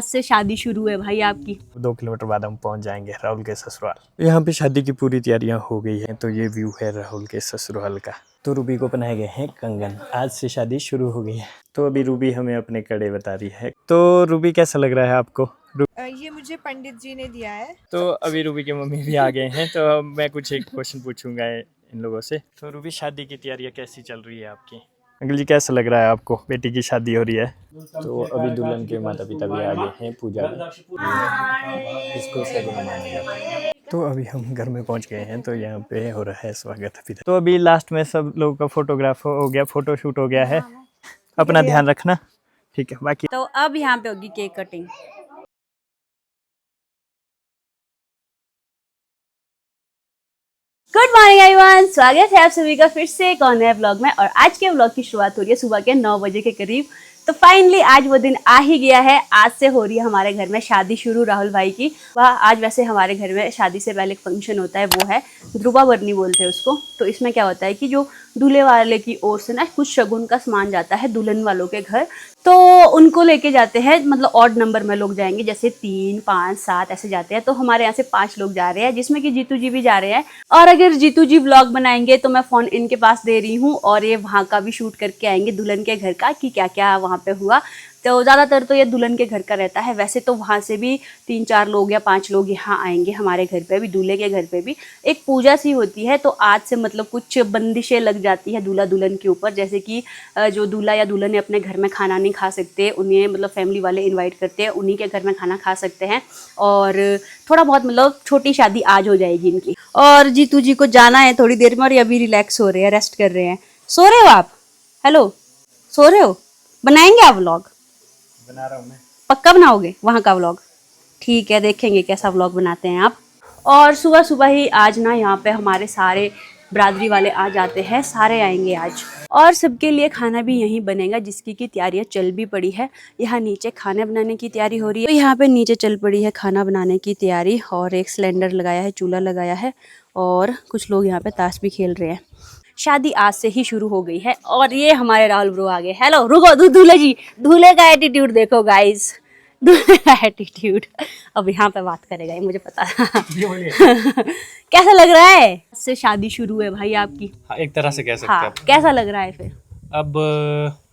आज से शादी शुरू है भाई आपकी। 2 किलोमीटर बाद हम पहुंच जाएंगे राहुल के ससुराल। यहाँ पे शादी की पूरी तैयारियां हो गई हैं, तो ये व्यू है राहुल के ससुराल का। तो रूबी को पहनाए गए हैं कंगन, आज से शादी शुरू हो गई है। तो अभी रूबी हमें अपने कड़े बता रही है। तो रूबी कैसा लग रहा है आपको? ये मुझे पंडित जी ने दिया है। तो अभी रूबी के मम्मी भी आ गए हैं, तो मैं कुछ एक क्वेश्चन पूछूंगा इन लोगों से। तो रूबी, शादी की तैयारियां कैसी चल रही है आपकी? अंकल जी, कैसा लग रहा है आपको? बेटी की शादी हो रही है। तो अभी दुल्हन के माता पिता भी आ गए हैं पूजा में, इसको सगुन माना जाता है। तो अभी हम घर में पहुंच गए हैं, तो यहाँ पे हो रहा है स्वागत अभी। तो अभी लास्ट में सब लोगों का फोटोग्राफ हो गया, फोटो शूट हो गया है। अपना ध्यान रखना, ठीक है? बाकी तो अब यहाँ पे होगी cake cutting. Good morning everyone, स्वागत है आप सभी का फिर से एक और नए ब्लॉग में। और आज के ब्लॉग की शुरुआत हो रही है सुबह के 9 बजे के करीब। तो फाइनली आज वो दिन आ ही गया है। आज से हो रही है हमारे घर में शादी शुरू राहुल भाई की। वह आज वैसे हमारे घर में शादी से पहले एक फंक्शन होता है, वो है ध्रुवावरनी बोलते हैं उसको। तो इसमें क्या होता है कि जो दूल्हे वाले की ओर से ना कुछ शगुन का सामान जाता है दुल्हन वालों के घर, तो उनको लेके जाते हैं। मतलब ऑड नंबर में लोग जाएंगे, जैसे 3, 5, 7 ऐसे जाते हैं। तो हमारे यहाँ से 5 लोग जा रहे हैं, जिसमें कि जीतू जी भी जा रहे हैं। और अगर जीतू जी व्लॉग बनाएंगे तो मैं फ़ोन इनके पास दे रही हूँ, और ये वहाँ का भी शूट करके आएंगे दुल्हन के घर का, कि क्या क्या वहाँ पे हुआ। तो ज़्यादातर तो ये दुल्हन के घर का रहता है। वैसे तो वहाँ से भी 3, 4 लोग या 5 लोग यहाँ आएंगे हमारे घर पे भी, दूल्हे के घर पे भी। एक पूजा सी होती है, तो आज से मतलब कुछ बंदिशें लग जाती है दूल्हा दुल्हन के ऊपर। जैसे कि जो दूल्हा या दुल्हन अपने घर में खाना नहीं खा सकते, उन्हें मतलब फैमिली वाले इन्वाइट करते हैं, उन्हीं के घर में खाना खा सकते हैं। और थोड़ा बहुत मतलब छोटी शादी आज हो जाएगी इनकी। और जीतू जी को जाना है थोड़ी देर में, और ये अभी रिलैक्स हो रहे हैं, रेस्ट कर रहे हैं। सो रहे हो आप? हेलो, सो रहे हो? बनाएंगे आप व्लॉग? बना रहा हूँ मैं। पक्का बनाओगे वहाँ का व्लॉग? ठीक है, देखेंगे कैसा व्लॉग बनाते हैं आप। और सुबह सुबह ही आज ना यहाँ पे हमारे सारे बिरादरी वाले आ जाते हैं, सारे आएंगे आज। और सबके लिए खाना भी यहीं बनेगा, जिसकी की तैयारियाँ चल भी पड़ी है। यहाँ नीचे खाने बनाने की तैयारी हो रही है। तो यहाँ पे नीचे चल पड़ी है खाना बनाने की तैयारी, और एक सिलेंडर लगाया है, चूल्हा लगाया है, और कुछ लोग यहाँ पे ताश भी खेल रहे हैं। शादी आज से ही शुरू हो गई है। और ये हमारे राहुल ब्रो आ गए। हेलो, रुको, दूल्हे जी, दूल्हे का एटीट्यूड देखो गाइस, दूल्हे का एटीट्यूड। अब यहाँ पे बात करेगा ये, मुझे पता कैसा लग रहा है? आज से शादी शुरू है भाई आपकी। हाँ, एक तरह से कह सकते हाँ, हैं। कैसा लग रहा है फिर? अब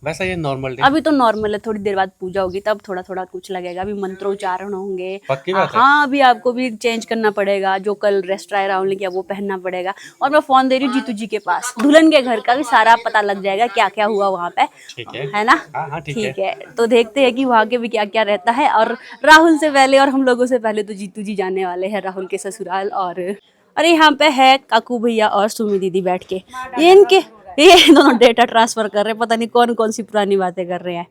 वैसा ये नॉर्मल डे। अभी तो नॉर्मल है, थोड़ी देर बाद पूजा होगी, तब थोड़ा थोड़ा कुछ लगेगा। अभी मंत्रोच्चारण होंगे। पक्की बात है। हाँ, अभी आपको भी चेंज करना पड़ेगा, जो कल रेस्ट राय राहुल ने किया वो पहनना पड़ेगा। और मैं फोन दे रही हूँ जीतू जी के पास, दुल्हन के घर का भी सारा पता लग जाएगा, क्या क्या हुआ वहाँ पे। ठीक है, है ना? हाँ, ठीक है। तो देखते हैं कि वहाँ के भी क्या क्या रहता है। और राहुल से पहले और हम लोगों से पहले तो जीतू जी जाने वाले हैं राहुल के ससुराल। और यहाँ पे है काकू भैया और सुमी दीदी बैठ के, ये दोनों डेटा ट्रांसफर कर रहे हैं। पता नहीं कौन कौन सी पुरानी बातें कर रहे हैं।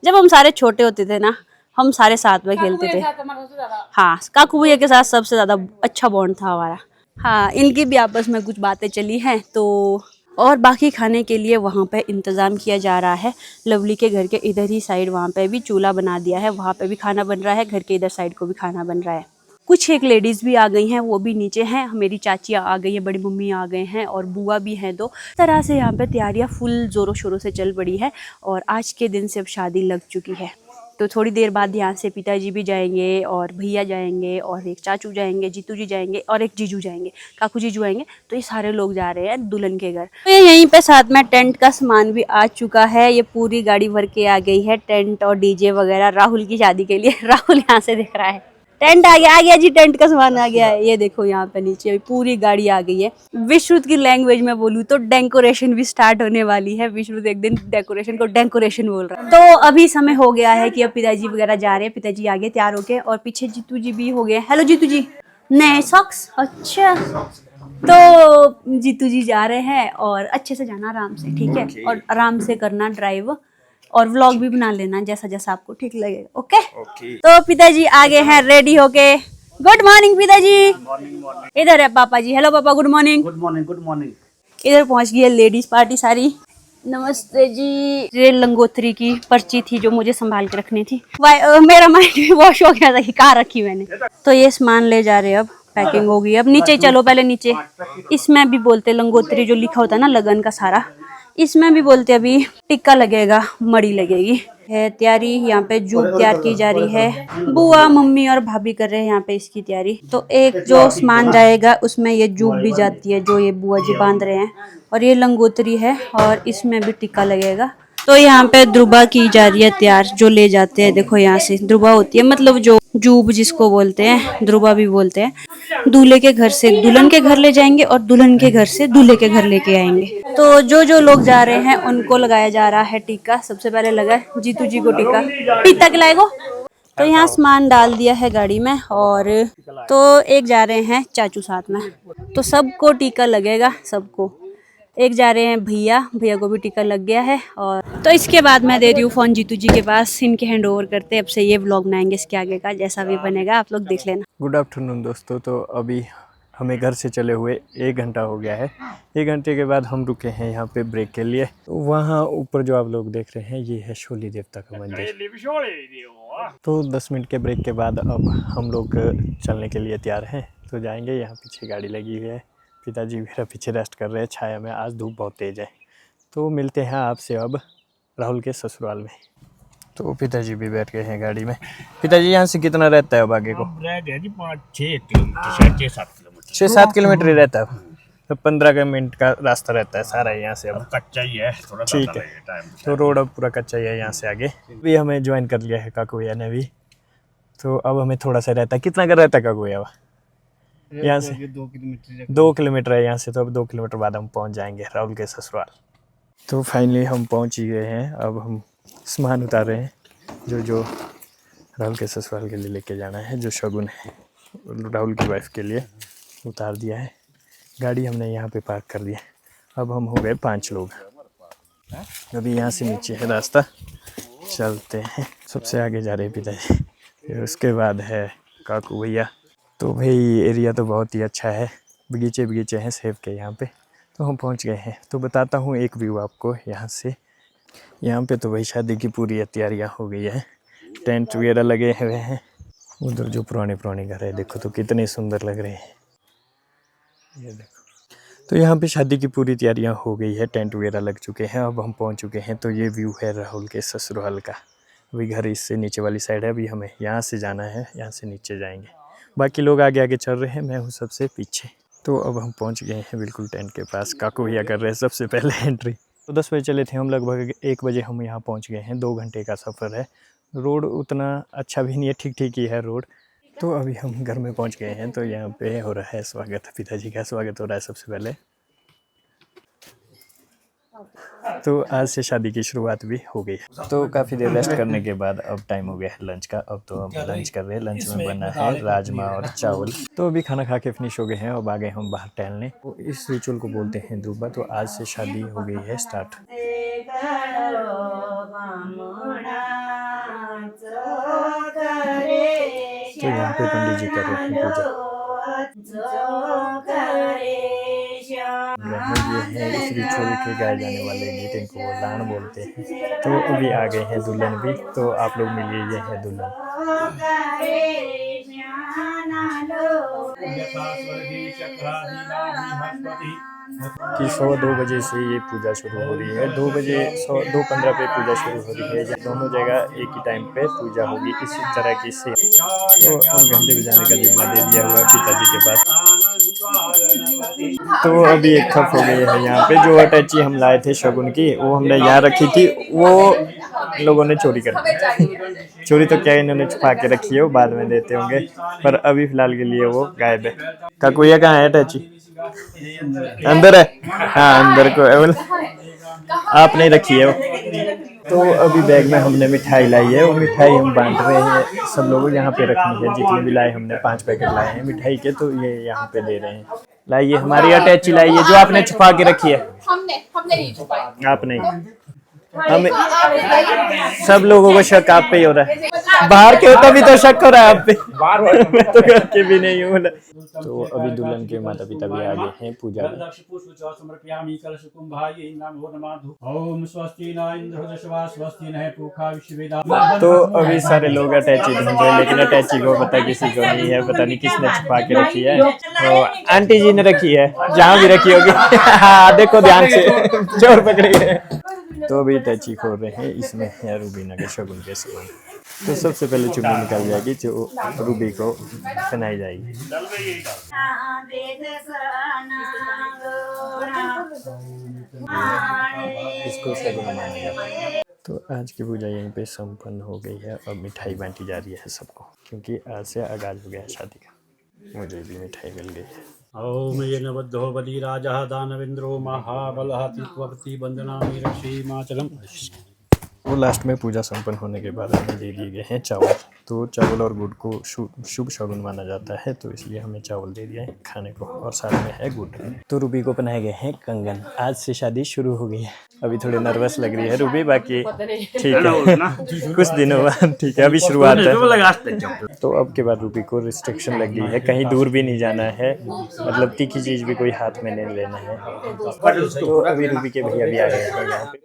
जब हम सारे छोटे होते थे ना, हम सारे साथ में खेलते थे। हाँ, काकू भैया के साथ सबसे ज्यादा अच्छा बॉन्ड था हमारा। हाँ, इनकी भी आपस में कुछ बातें चली हैं। तो और बाकी खाने के लिए वहाँ पे इंतज़ाम किया जा रहा है। लवली के घर के इधर ही साइड वहाँ पे भी चूल्हा बना दिया है, वहाँ पे भी खाना बन रहा है। घर के इधर साइड को भी खाना बन रहा है। कुछ एक लेडीज़ भी आ गई हैं, वो भी नीचे हैं। मेरी चाची आ गई है, बड़ी मम्मी आ गए हैं, और बुआ भी हैं। तो इस तरह से यहाँ पे तैयारियाँ फुल ज़ोरों शोरों से चल पड़ी है। और आज के दिन से अब शादी लग चुकी है। तो थोड़ी देर बाद यहाँ से पिताजी भी जाएंगे, और भैया जाएंगे, और एक चाचू जाएंगे, जीतू जी जाएंगे, और एक जीजू जाएंगे, काकू जीजू आएंगे। तो ये सारे लोग जा रहे हैं दुल्हन के घर। तो ये यहीं पे साथ में टेंट का सामान भी आ चुका है। ये पूरी गाड़ी भर के आ गई है, टेंट और डीजे वगैरह राहुल की शादी के लिए। राहुल यहाँ से दिख रहा है, टेंट आ गया जी, टेंट का सामान आ गया है। ये देखो यहाँ पे नीचे पूरी गाड़ी आ गई है। विश्रुत की लैंग्वेज में बोलूँ तो डेकोरेशन भी स्टार्ट होने वाली है। विश्रुत एक दिन डेकोरेशन को डेकोरेशन बोल रहा है। तो अभी समय हो गया है कि अब पिताजी वगैरह जा रहे हैं। पिताजी आगे तैयार होके, और पीछे जीतू जी भी हो गए। हेलो जीतू जी, नए सॉक्स, अच्छा। तो जीतू जी जा रहे हैं, और अच्छे से जाना आराम से, ठीक है? और आराम से करना ड्राइव, और व्लॉग भी बना लेना जैसा जैसा आपको ठीक लगेगा। ओके? तो पिताजी आगे हैं रेडी होके। गुड मॉर्निंग पिताजी। इधर है पापा जी। हेलो पापा, good morning. Good morning, good morning. इधर पहुंच गई है लेडीज पार्टी सारी। नमस्ते जी। ये लंगोत्री की पर्ची थी जो मुझे संभाल के रखनी थी। मेरा माइंड भी वॉश हो गया था कि कहाँ रखी मैंने। तो ये सामान ले जा रहे हैं, अब पैकिंग होगी। अब नीचे चलो, पहले नीचे। इसमें भी बोलते लंगोत्री जो लिखा होता है ना, लगन का सारा, इसमें भी बोलते अभी टिक्का लगेगा, मड़ी लगेगी। है तैयारी यहाँ पे जूब तैयार की जा रही है। बुआ मम्मी और भाभी कर रहे हैं यहाँ पे इसकी तैयारी। तो एक जो सामान जाएगा उसमें ये जूब भी जाती है जो ये बुआ जी बांध रहे हैं, और ये लंगोतरी है और इसमें भी टिक्का लगेगा। तो यहाँ पे द्रुबा की जा रही है तैयार, जो ले जाते हैं। देखो यहाँ से द्रुबा होती है, मतलब जो जूब जिसको बोलते हैं, द्रुबा भी बोलते हैं। दूल्हे के घर से दुल्हन के घर ले जाएंगे और दुल्हन के घर से दूल्हे के घर लेके आएंगे। तो जो जो लोग जा रहे हैं उनको लगाया जा रहा है टीका। सबसे पहले लगा है जीतू जी को टीका। टीका खिलाएगो। तो यहाँ सामान डाल दिया है गाड़ी में, और तो एक जा रहे हैं चाचू साथ में, तो सबको टीका लगेगा, सबको। एक जा रहे हैं भैया, भैया को भी टीका लग गया है। और तो इसके बाद मैं दे रही हूँ फ़ोन जीतू जी के पास, इनके हैंड ओवर करते। अब से ये व्लॉग बनाएंगे इसके आगे का, जैसा भी बनेगा आप लोग देख लेना। गुड आफ्टरनून दोस्तों। तो अभी हमें घर से चले हुए 1 घंटा हो गया है। 1 घंटे के बाद हम रुके हैं यहाँ पे ब्रेक के लिए। वहाँ ऊपर जो आप लोग देख रहे हैं ये है शोली देवता का मंदिर। तो 10 मिनट के ब्रेक के बाद अब हम लोग चलने के लिए तैयार हैं। तो जाएंगे, यहाँ पीछे गाड़ी लगी हुई है। पिताजी मेरा पीछे रेस्ट कर रहे हैं छाया में, आज धूप बहुत तेज़ है। तो मिलते हैं आपसे अब राहुल के ससुराल में। तो पिताजी भी बैठ गए हैं गाड़ी में। पिताजी यहाँ से कितना रहता है अब आगे को? 6-7 किलोमीटर ही रहता है। तो 15 मिनट का रास्ता रहता है सारा यहाँ से। अब कच्चा ही है, थोड़ा ठीक है। तो रोड अब पूरा कच्चा ही है यहाँ से आगे। भी हमें ज्वाइन कर लिया है काकू भैया ने भी। तो अब हमें थोड़ा सा रहता है। कितना का रहता है काकू भैया? यहाँ से 2 किलोमीटर है यहाँ से। तो अब 2 किलोमीटर बाद हम पहुँच जाएंगे राहुल के ससुराल। तो फाइनली हम पहुँच ही गए हैं। अब हम सामान उतार रहे हैं जो राहुल के ससुराल के लिए लेके जाना है। जो शगुन है राहुल की वाइफ के लिए उतार दिया है। गाड़ी हमने यहाँ पे पार्क कर दिया। अब हम हो गए 5 लोग। अभी यहाँ से नीचे है रास्ता, चलते हैं। सबसे आगे जा रहे हैं पिताजी, फिर उसके बाद है काकू भैया। तो भाई एरिया तो बहुत ही अच्छा है, बगीचे हैं सेब के यहाँ पे। तो हम पहुँच गए हैं। तो बताता हूँ एक व्यू आपको यहाँ से। यहाँ पे तो भाई शादी की पूरी तैयारियाँ हो गई है। टेंट वगैरह लगे हुए हैं। उधर जो पुराने घर है देखो तो कितने सुंदर लग रहे हैं, ये देखो। तो यहाँ पे शादी की पूरी तैयारियाँ हो गई है, टेंट वगैरह लग चुके हैं। अब हम पहुँच चुके हैं। तो ये व्यू है राहुल के ससुराल का। अभी घर इससे नीचे वाली साइड है। अभी हमें यहाँ से जाना है, यहाँ से नीचे जाएंगे। बाकी लोग आगे आगे चल रहे हैं, मैं हूँ सबसे पीछे। तो अब हम पहुँच गए हैं बिल्कुल टेंट के पास। काकू भैया कर रहे हैं सबसे पहले एंट्री। तो 10 बजे चले थे हम, लगभग 1 बजे हम यहाँ पहुँच गए हैं। 2 घंटे का सफ़र है। रोड उतना अच्छा भी नहीं है, ठीक ठीक ही है रोड। तो अभी हम घर में पहुँच गए हैं। तो यहाँ पे हो रहा है स्वागत, पिताजी का स्वागत हो रहा है सबसे पहले। तो आज से शादी की शुरुआत भी हो गई है। तो काफ़ी देर रेस्ट करने के बाद अब टाइम हो गया है लंच का। अब तो हम लंच कर रहे हैं। लंच में बना है राजमा और चावल। तो अभी खाना खा के फिनिश हो गए हैं। अब आ गए हम बाहर टहलने। तो इस रिचुअल को बोलते हैं द्रुबा। तो आज से शादी हो गई है स्टार्ट। तो यहाँ पे पंडित जी कर रहे हैं पूजा। ये है इस रिचुअल के गाए जाने वाले गीत, इनको लान बोलते हैं। तो अभी आ गए हैं दुल्हन भी। तो आप लोग मिलिए, ये है दुल्हन। कि 2 बजे से ये पूजा शुरू हो रही है। 2:15 पे पूजा शुरू हो रही है। दोनों जगह एक ही टाइम पे पूजा होगी इसी तरह की से। तो अब घंटे बजाने का जिम्मा दे दिया हुआ है पिताजी के पास। तो अभी एक खप हो गई है यहाँ पे। जो अटैची हम लाए थे शगुन की, वो हमने यहाँ रखी थी, वो लोगों ने चोरी कर दी। चोरी तो क्या, इन्होंने छुपा के रखी है, वो बाद में देते होंगे। पर अभी फिलहाल के लिए वो गायब है। काकुया कहाँ है अटैची? अंदर है। हाँ अंदर को आपने रखी है वो। तो अभी बैग में हमने मिठाई लाई है। वो मिठाई हम बांट रहे हैं सब लोगों। यहाँ पे रखनी है जितने भी लाए हमने। 5 पैकेट लाए हैं मिठाई के। तो ये यहाँ पे दे रहे हैं। लाइए हमारी अटैची लाइए जो आपने छुपा के रखी है। हमने नहीं छुपाई। आपने हमें सब लोगों को शक आप पे ही हो रहा है। बाहर के हो तभी तो शक हो रहा है आप पे। मैं तो घर के भी नहीं हूँ। तो अभी दुल्हन के माता पिता भी आ गए हैं पूजा में। ओम स्वस्ति न इंद्र दशवा स्वस्ति न पूखा विश्ववेदा। तो अभी सारे लोग अटैची ढूंढ रहे हैं, लेकिन अटैची को पता किसी को नहीं है, पता नहीं किसने छुपा के रखी है। तो आंटी जी ने रखी है, जहाँ भी रखी होगी। हाँ देखो ध्यान से, चोर पकड़े है। तो अभी अटैची खोल रहे हैं, इसमें है रूबीना के शगुन के सामान। तो सबसे पहले चुन्नी निकल जाएगी जो रूबी को पहनाई जाएगी। इसको शगुन माना जाता है। तो आज की पूजा यहीं पे संपन्न हो गई है और मिठाई बांटी जा रही है सबको, क्योंकि आज से आगाज हो गया शादी का। मुझे भी मिठाई मिल गई है। ओम येन बद्धो बलिराजः दानवेन्द्रो महाबलः त्रित्वपति वन्दनामि रक्षीमाचलम्। वो लास्ट में पूजा संपन्न होने के बाद हमें दे दिए गए हैं चावल। तो चावल और गुड़ को शुभ शगुन माना जाता है, तो इसलिए हमें चावल दे दिया है खाने को, और साथ में है गुड़। तो रूबी को पहनाए गए हैं कंगन। आज से शादी शुरू हो गई है। अभी थोड़ी नर्वस लग रही है रूबी, बाकी ठीक है। कुछ दिनों बाद ठीक है, अभी शुरुआत है। तो अब के बाद रूबी को रिस्ट्रिक्शन लग गई है, कहीं दूर भी नहीं जाना है, मतलब तीखी चीज भी कोई हाथ में नहीं लेना है। तो अभी रूबी के भैया भी आ गए हैं यहाँ पे।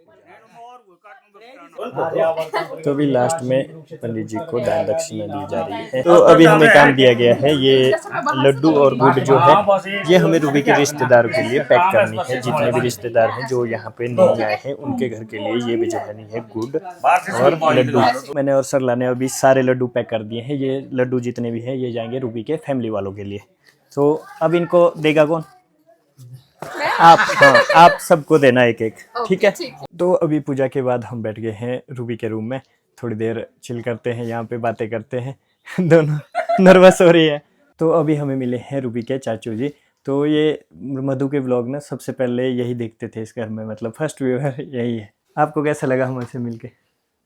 तो अभी लास्ट में पंडित जी को दान दक्षिणा दी जा रही है। तो अभी हमें काम दिया गया है, ये लड्डू और गुड़ जो है ये हमें रूबी के रिश्तेदारों के लिए पैक करनी है। जितने भी रिश्तेदार हैं जो यहाँ पे नहीं आए हैं उनके घर के लिए ये भिजवानी है गुड़ और लड्डू। मैंने और सरला ने अभी सारे लड्डू पैक कर दिए हैं। ये लड्डू जितने भी हैं ये जाएंगे रूबी के फैमिली वालों के लिए। तो अब इनको देगा कौन? आप। हाँ, आप सबको देना एक एक, ठीक है। तो अभी पूजा के बाद हम बैठ गए हैं रूबी के रूम में, थोड़ी देर चिल करते हैं, यहाँ पे बातें करते हैं। दोनों नर्वस हो रही है। तो अभी हमें मिले हैं रूबी के चाचू जी। तो ये मधु के व्लॉग ना सबसे पहले यही देखते थे इस घर में, मतलब फर्स्ट व्यूअर यही है। आपको कैसा लगा हमसे मिलके?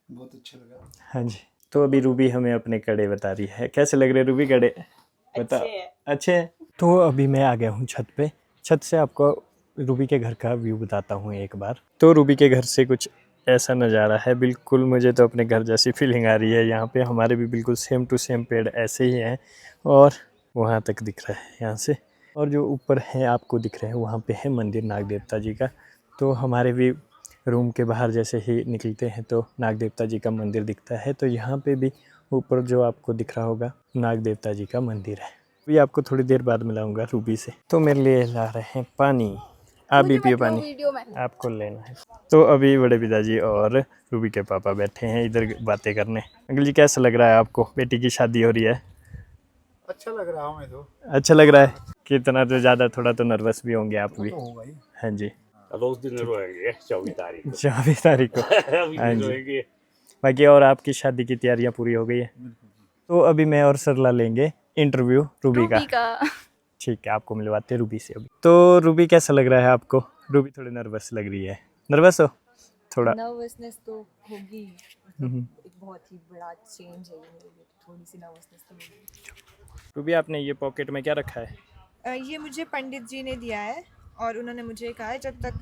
बहुत अच्छा लगा। हाँ जी। तो अभी रूबी हमें अपने कड़े बता रही है। कैसे लग रहे रूबी कड़े? बता। अच्छे। तो अभी मैं आ गया हूँ छत पे। छत से आपको रूबी के घर का व्यू बताता हूँ एक बार। तो रूबी के घर से कुछ ऐसा नज़ारा है, बिल्कुल मुझे तो अपने घर जैसी फीलिंग आ रही है। यहाँ पे हमारे भी बिल्कुल सेम टू सेम पेड़ ऐसे ही हैं और वहाँ तक दिख रहा है यहाँ से। और जो ऊपर है आपको दिख रहे हैं वहाँ पे है मंदिर नाग देवता जी का। तो हमारे भी रूम के बाहर जैसे ही निकलते हैं तो नाग देवता जी का मंदिर दिखता है। तो यहाँ पे भी ऊपर जो आपको दिख रहा होगा नाग देवता जी का मंदिर है। अभी आपको थोड़ी देर बाद मिलाऊंगा रूबी से। तो मेरे लिए ला रहे हैं पानी। आप भी पियो पानी, आपको लेना है। तो अभी बड़े पिताजी और रूबी के पापा बैठे हैं इधर बातें करने। अंकल जी कैसा लग रहा है आपको? बेटी की शादी हो रही है। अच्छा लग रहा है हमें तो। अच्छा लग रहा है। कितना तो ज़्यादा, थोड़ा तो नर्वस भी होंगे आप भी। हाँ जी। 24 तारीख को। हाँ जी। बाकी और आपकी शादी की तैयारियां पूरी हो गई है? तो अभी मैं और सरला लेंगे इंटरव्यू रूबी का। ठीक है, आपको मिलवाते हैं रूबी से अभी। तो रूबी कैसा लग रहा है आपको? रूबी थोड़ी नर्वस लग रही है। नर्वस हो? थोड़ा नर्वसनेस तो होगी, एक बहुत ही बड़ा चेंज है ये मेरे लिए, थोड़ी सी नर्वसनेस तो होगी। रूबी आपने ये पॉकेट में क्या रखा है? ये मुझे पंडित जी ने दिया है और उन्होंने मुझे कहा है जब तक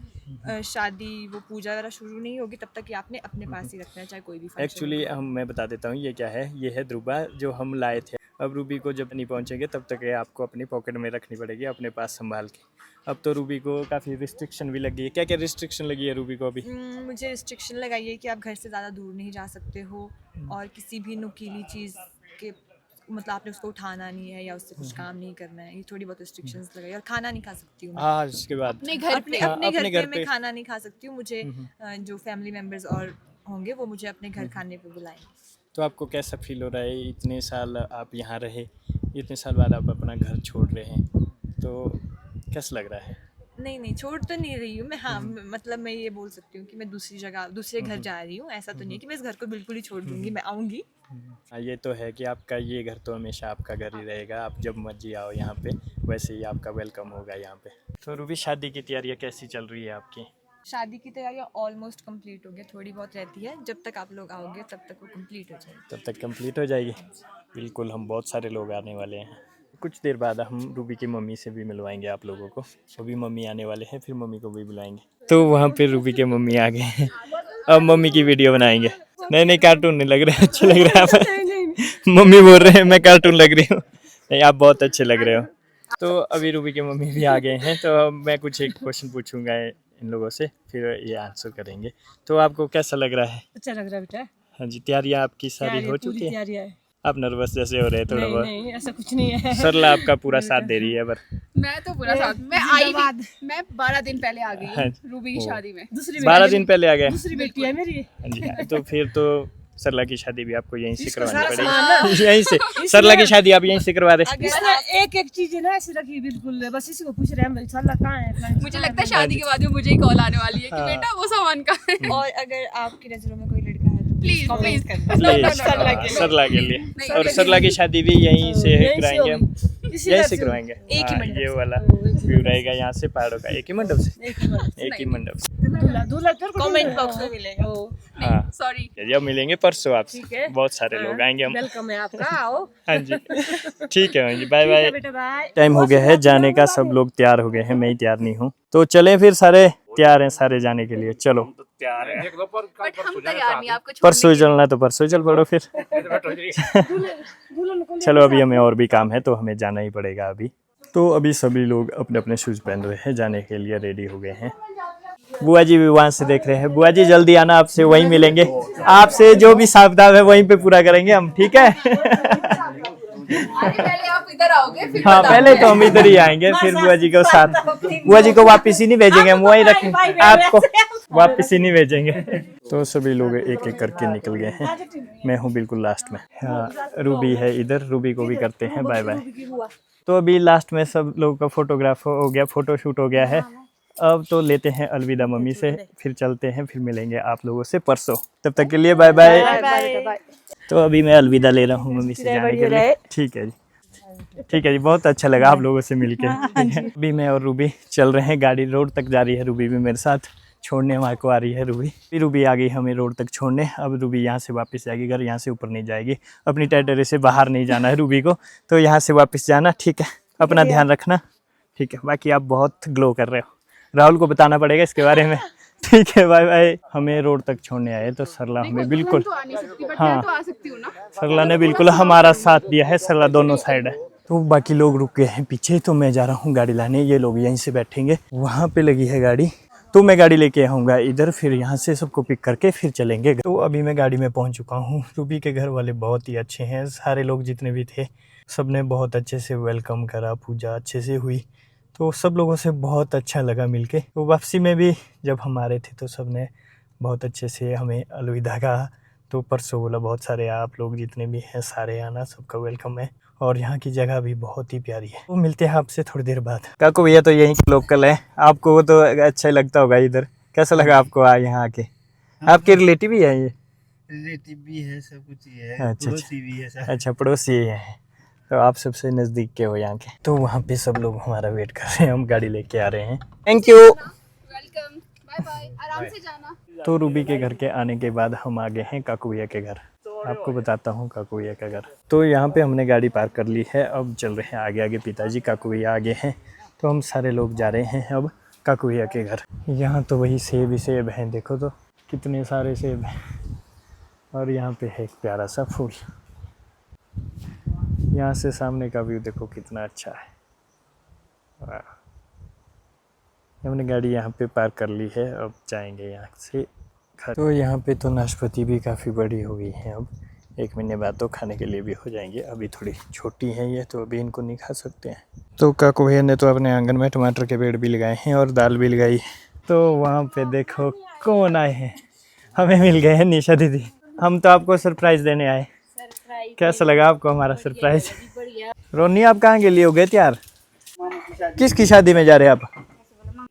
शादी वो पूजा वगैरह शुरू नहीं होगी तब तक ये आपने अपने पास ही रखना है, चाहे कोई भी फंक्शन। एक्चुअली मैं बता देता हूँ ये क्या है। ये है ध्रुवा जो हम लाए थे। अब रूबी को जब नहीं पहुँचेंगे तब तक ये आपको अपनी पॉकेट में रखनी पड़ेगी, अपने पास संभाल के। अब तो रूबी को काफ़ी रिस्ट्रिक्शन भी लगी है। क्या क्या रिस्ट्रिक्शन लगी है रूबी को अभी? मुझे रिस्ट्रिक्शन लगाई है कि आप घर से ज़्यादा दूर नहीं जा सकते हो और किसी भी नुकीली चीज़ के मतलब आपने उसको उठाना नहीं है या उससे कुछ काम नहीं करना है। ये थोड़ी बहुत रिस्ट्रिक्शंस लगाई। और खाना नहीं खा सकती हूँ हाँ, इसके बाद अपने घर पे मैं खाना नहीं खा सकती हूँ। मुझे जो फैमिली मेम्बर्स और होंगे वो मुझे अपने घर खाने पे बुलाएंगे। तो आपको कैसा फील हो रहा है? इतने साल आप यहाँ रहे, इतने साल बाद आप अपना घर छोड़ रहे हैं, तो कैसा लग रहा है? नहीं छोड़ तो नहीं रही हूँ मैं। हाँ मतलब मैं ये बोल सकती हूँ कि मैं दूसरी जगह दूसरे घर जा रही हूँ। ऐसा तो नहीं है कि मैं इस घर को बिल्कुल ही छोड़ दूँगी। मैं आऊँगी। ये तो है कि आपका ये घर तो हमेशा आपका घर ही रहेगा। आप जब मर्जी आओ यहाँ पे, वैसे ही आपका वेलकम होगा यहाँ पे। तो रूबी शादी की तैयारियाँ कैसी चल रही है आपकी? शादी की तैयारियाँ ऑलमोस्ट कंप्लीट हो गई, थोड़ी बहुत रहती है। जब तक आप लोग आओगे तब तक वो कंप्लीट हो जाएगी। तब तक कंप्लीट हो जाएगी। बिल्कुल, हम बहुत सारे लोग आने वाले हैं। कुछ देर बाद हम रूबी की मम्मी से भी मिलवाएंगे आप लोगों को। अभी मम्मी आने वाले हैं, फिर मम्मी को भी बुलाएंगे। तो वहाँ पे रूबी के मम्मी आ गए हैं अब मम्मी की वीडियो बनाएंगे। नहीं नहीं कार्टून नहीं लग रहे, अच्छे लग रहे हैं आप। मम्मी बोल रहे हैं मैं कार्टून लग रही हूँ। नहीं आप बहुत अच्छे लग रहे हो। तो अभी रूबी के मम्मी भी आ गए हैं, तो मैं कुछ एक क्वेश्चन पूछूंगा इन लोगों से, फिर ये आंसर करेंगे। तो आपको कैसा लग रहा है? अच्छा लग रहा है बेटा। हाँ जी, तैयारियाँ आपकी सारी हो चुकी है? तैयारी है। आप नर्वस जैसे हो रहे हैं थोड़ा बहुत? नहीं ऐसा कुछ नहीं है। सरला आपका पूरा साथ दे रही है पर। मैं तो पूरा साथ, मैं आई भी, मैं 12 दिन पहले आ गई हाँ। रूबी की शादी में। दूसरी 12 दिन पहले आ गए? दूसरी बेटी है मेरी। हाँ जी हाँ, तो फिर तो सरला की शादी भी आपको यहीं से करवानी पड़ेगी। यहीं से सरला की शादी आप यहीं से करवा रहे? एक एक चीज है ना ऐसे रखी बिल्कुल, बस इसी को पूछ रहे हैं सरला कहाँ है। मुझे लगता है शादी के बाद में मुझे ही कॉल आने वाली है कि बेटा वो सामान का है। और अगर आपकी नज़रों में कोई लड़का है तो प्लीज प्लीज सरला के लिए। और सरला की शादी भी यहीं से कराएंगे हम, यहीं से करवाएंगे। एक ही मंडप ये वाला व्यू रहेगा यहाँ से पहाड़ों का, एक ही मंडप से। एक ही मंडप से। दूल्हा कमेंट बॉक्स में मिलेगा। हाँ सॉरी। जब मिलेंगे परसों आपसे, बहुत सारे लोग आएंगे हम। वेलकम है आपका, आओ। हाँ जी ठीक है जी, बाय बाय। बेटा बाय। टाइम हो गया है जाने का, सब लोग तैयार हो गए हैं, मैं ही तैयार नहीं हूँ। तो चलें फिर, सारे तैयार हैं सारे जाने के लिए। चलो बट हम तैयार नहीं आपको छोड़ने परसों ही चलना तो परसों ही चल पड़ो फिर। चलो अभी हमें और भी काम है तो हमें जाना ही पड़ेगा अभी। तो अभी सभी लोग अपने अपने शूज पहन रहे हैं, जाने के लिए रेडी हो गए हैं। बुआ जी भी वहाँ से देख रहे हैं। बुआ जी जल्दी आना, आपसे वहीं मिलेंगे। आपसे जो भी हिसाब किताब है वहीं पे पूरा करेंगे हम, ठीक है? पहले आप इधर आओगे फिर हाँ पहले तो हम इधर ही आएंगे, फिर बुआ जी को साथ। बुआ जी को वापस ही नहीं भेजेंगे, हम वहीं रखेंगे, आपको वापस ही नहीं भेजेंगे। तो सभी लोग एक एक करके निकल गए हैं, मैं हूँ बिल्कुल लास्ट में। हाँ रूबी है इधर, रूबी को भी करते हैं बाय बाय। तो अभी लास्ट में सब लोगों का फोटोग्राफ हो गया, फोटो शूट हो गया है। अब तो लेते हैं अलविदा मम्मी से, फिर चलते हैं, फिर मिलेंगे आप लोगों से परसों। तब तक के लिए बाय बाय। तो अभी मैं अलविदा ले रहा हूँ मम्मी से जाने के लिए। ठीक है जी, ठीक है जी, बहुत अच्छा लगा आप लोगों से मिलके। अभी मैं और रूबी चल रहे हैं, गाड़ी रोड तक जा रही है, रूबी भी मेरे साथ छोड़ने हमारे को आ रही है। रूबी आ गई हमें रोड तक छोड़ने। अब रूबी यहाँ से वापस जाएगी घर, यहाँ से ऊपर नहीं जाएगी। अपनी टेरिटरी से बाहर नहीं जाना है रूबी को, तो यहाँ से वापस जाना, ठीक है? अपना ध्यान रखना, ठीक है? बाकी आप बहुत ग्लो कर रहे हो, राहुल को बताना पड़ेगा इसके बारे में, ठीक है? Bye bye. हमें रोड तक छोड़ने आए तो सरला हमें बिल्कुल, हाँ सरला ने बिल्कुल हमारा साथ दिया है। सरला दोनों साइड है। तो बाकी लोग रुक गए हैं पीछे, तो मैं जा रहा हूँ गाड़ी लाने। ये लोग यहीं से बैठेंगे, वहाँ पे लगी है गाड़ी, तो मैं गाड़ी लेके आऊँगा इधर, फिर यहाँ से सबको पिक करके फिर चलेंगे। तो अभी मैं गाड़ी में पहुँच चुका हूँ। रूबी के घर वाले बहुत ही अच्छे हैं, सारे लोग जितने भी थे सब ने बहुत अच्छे से वेलकम करा, पूजा अच्छे से हुई, तो सब लोगों से बहुत अच्छा लगा मिलके। तो वापसी में भी जब हम आ रहे थे तो सब ने बहुत अच्छे से हमें अलविदा कहा। तो परसों बोला बहुत सारे आप लोग जितने भी हैं सारे आना, सबका वेलकम है, और यहाँ की जगह भी बहुत ही प्यारी है। तो मिलते हैं आपसे थोड़ी देर बाद। काकू भैया तो यहीं के लोकल है, आपको वो तो अच्छा ही लगता होगा इधर। कैसा लगा आपको यहाँ आके? आपके रिलेटिव ही है ये? रिलेटिव भी है, सब कुछ ही है। अच्छा पड़ोसी भी है सर। अच्छा पड़ोसी है, तो आप सबसे नज़दीक के हो यहाँ के। तो वहाँ पे सब लोग हमारा वेट कर रहे हैं, हम गाड़ी लेके आ रहे हैं। Thank you, welcome, bye bye, आराम से जाना। तो रूबी के घर के आने के बाद हम आ गए हैं काकू भैया के घर। आपको बताता हूँ काकू भैया का घर। तो यहाँ पे हमने गाड़ी पार्क कर ली है, अब चल रहे हैं आगे आगे। पिताजी काकू भैया आगे हैं, तो हम सारे लोग जा रहे हैं अब काकू भैया के घर। यहाँ तो वही सेब ही सेब हैं, देखो तो कितने सारे सेब हैं। और यहाँ पे है एक प्यारा सा फूल। यहाँ से सामने का व्यू देखो कितना अच्छा है। वाह, हमने गाड़ी यहाँ पे पार्क कर ली है, अब जाएंगे यहाँ से घर। तो यहाँ पे तो नाशपाती भी काफ़ी बड़ी हो गई है, अब 1 महीने बाद तो खाने के लिए भी हो जाएंगे। अभी थोड़ी छोटी हैं ये, तो अभी इनको नहीं खा सकते हैं। तो काकू भैया ने तो अपने आंगन में टमाटर के पेड़ भी लगाए हैं और दाल भी लगाई। तो वहाँ पे देखो कौन आए हैं, हमें मिल गए हैं निशा दीदी। हम तो आपको सरप्राइज़ देने आए। कैसा लगा आपको हमारा सरप्राइज? रोनी आप कहाँ के लिए हो गए तैयार? किसकी शादी में जा रहे हैं आप?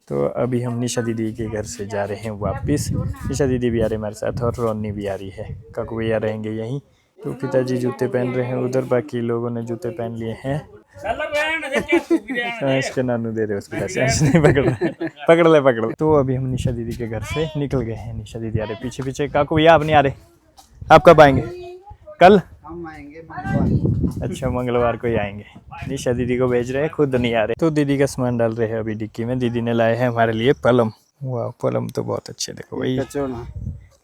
तो अभी हम निशा दीदी के घर से जा रहे हैं वापस। निशा दीदी भी आ रही है हमारे साथ और रोनी भी आ रही है। काकू भैया रहेंगे यहीं। तो पिताजी जूते पहन रहे हैं उधर, बाकी लोगों ने जूते पहन लिए हैं। इसके नानू दे रहे उसको पैसे, ऐसे नहीं पकड़ रहे, पकड़ ले। तो अभी हम निशा दीदी के घर से निकल गए हैं। निशा दीदी आ रहे पीछे पीछे। काकू भैया आप नहीं आ रहे? आप कब आएंगे? कल? हम आएंगे मंगलवार। अच्छा मंगलवार को ही आएंगे। निशा दीदी को भेज रहे हैं, खुद नहीं आ रहे। तो दीदी का सामान डाल रहे हैं अभी डिक्की में। दीदी ने लाए हैं हमारे लिए पलम। वाह पलम तो बहुत अच्छे, देखो भाई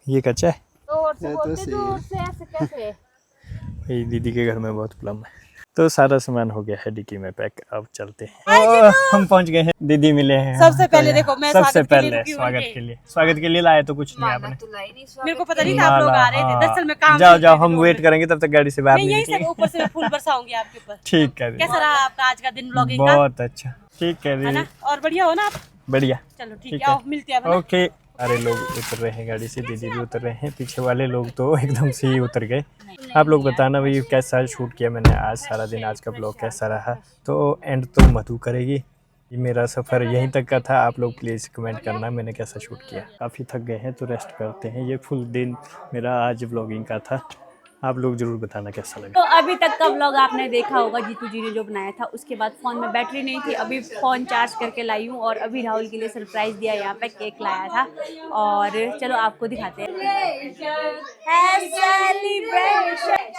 ये कच्चा है। दूर से ये तो बोलते सही दूर से ऐसे कैसे भाई दीदी के घर में बहुत प्रॉब्लम है। तो सारा सामान हो गया है डिक्की में पैक, अब चलते हैं। हम पहुंच गए हैं, दीदी मिले हैं। सबसे पहले देखो, मैं सबसे स्वागत के लिए पहले रुकी हूँ स्वागत उनके। के लिए, स्वागत के लिए लाए तो कुछ नहीं आपने। मेरे को पता नहीं था आप लोग आ रहे थे, हाँ। दरअसल मैं काम जाओ से जाओ, निकली हम थी वेट रोड करेंगे तब तक गाड़ी से बाहर में। नहीं यही से निकलेंगे। ऊपर से मैं फूल बरसाऊंगी आपके ऊपर। ठीक है दीदी, कैसा रहा आपका आज का दिन ब्लॉगिंग का, बहुत अच्छा। ठीक है है दीदी, ना? और बढ़िया हो ना आप? बढ़िया। चलो ठीक ठीक है, है। आओ मिलते हैं अब, है ना? ओके। अरे लोग उतर रहे हैं गाड़ी से, दीदी भी उतर रहे हैं, पीछे वाले लोग तो एकदम से ही उतर गए। आप लोग बताना भाई कैसा शूट किया मैंने आज सारा दिन, आज का ब्लॉग कैसा रहा। तो एंड तो मधु करेगी, ये मेरा सफ़र यहीं तक का था। आप लोग प्लीज़ कमेंट करना मैंने कैसा शूट किया। काफ़ी थक गए हैं तो रेस्ट करते हैं। ये फुल दिन मेरा आज व्लॉगिंग का था। आप लोग ज़रूर बताना कैसा लगा। तो अभी तक का व्लॉग आपने देखा होगा जीतू जी ने जो बनाया था। उसके बाद फ़ोन में बैटरी नहीं थी, अभी फ़ोन चार्ज करके लाई हूँ और अभी राहुल के लिए सरप्राइज़ दिया, यहाँ पे केक लाया था और चलो आपको दिखाते हैं।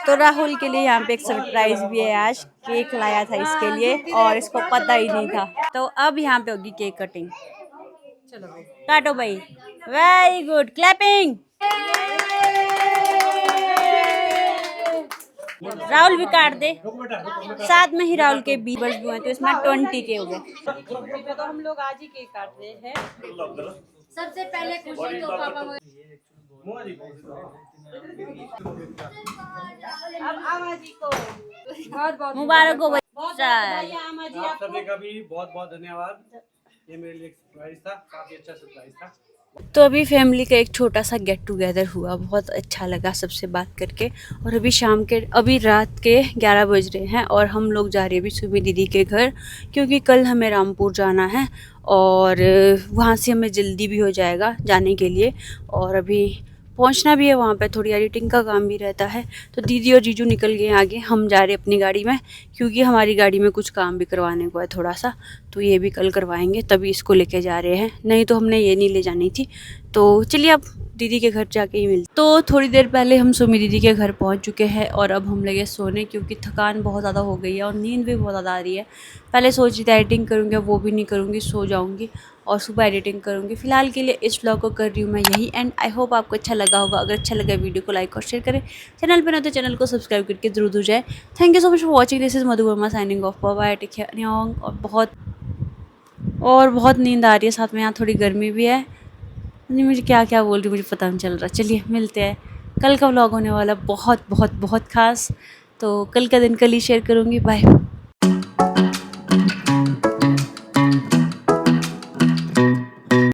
तो राहुल के लिए यहाँ पे एक सरप्राइज़ भी है, आज केक लाया था इसके लिए और इसको पता ही नहीं था। तो अब यहाँ पे होगी केक कटिंग। चलो काटो भाई, वेरी गुड, क्लैपिंग। राहुल भी काट दे, साथ में ही राहुल के 20 वर्ष भी हुए तो इसमें 20 के हो गए। तो हम लोग आज ही केक काट रहे हैं। सबसे पहले खुशी तो पापा अब आमा जी को बहुत बहुत मुबारक हो बहुत बच्चा। आमा जी आप सभी का भी बहुत बहुत धन्यवाद। ये मेरे लिए सरप्राइज था, काफी अच्छा सरप्राइज था। तो अभी फैमिली का एक छोटा सा गेट टुगेदर हुआ, बहुत अच्छा लगा सबसे बात करके। और अभी रात के 11 बज रहे हैं और हम लोग जा रहे हैं अभी सुमी दीदी के घर, क्योंकि कल हमें रामपुर जाना है और वहाँ से हमें जल्दी भी हो जाएगा जाने के लिए और अभी पहुँचना भी है वहाँ पे, थोड़ी एडिटिंग का काम भी रहता है। तो दीदी और जीजू निकल गए आगे, हम जा रहे हैं अपनी गाड़ी में, क्योंकि हमारी गाड़ी में कुछ काम भी करवाने को है थोड़ा सा, तो ये भी कल करवाएंगे, तभी इसको लेके जा रहे हैं, नहीं तो हमने ये नहीं ले जानी थी। तो चलिए अब दीदी के घर जाके ही मिलते। तो थोड़ी देर पहले हम सुमी दीदी के घर पहुंच चुके हैं और अब हम लगे सोने, क्योंकि थकान बहुत ज़्यादा हो गई है और नींद भी बहुत ज़्यादा आ रही है। पहले सोच रही थी एडिटिंग करूँगी, अब वो भी नहीं करूँगी, सो जाऊँगी और सुबह एडिटिंग करूँगी। फिलहाल के लिए इस व्लॉग को कर रही हूँ मैं यही एंड। आई होप आपको अच्छा लगा होगा। अगर अच्छा लगा वीडियो को लाइक और शेयर करें, चैनल पर ना तो चैनल को सब्सक्राइब करके जरूर हो जाए। Thank you so much for watching. This is Madhu Verma signing off. Bye, take care. और बहुत नींद आ रही है, साथ में यहाँ थोड़ी गर्मी भी है। नहीं मुझे क्या क्या बोल रही मुझे पता नहीं चल रहा। चलिए मिलते हैं। कल का व्लॉग होने वाला बहुत बहुत बहुत ख़ास, तो कल का दिन कल ही शेयर करूँगी। बाय।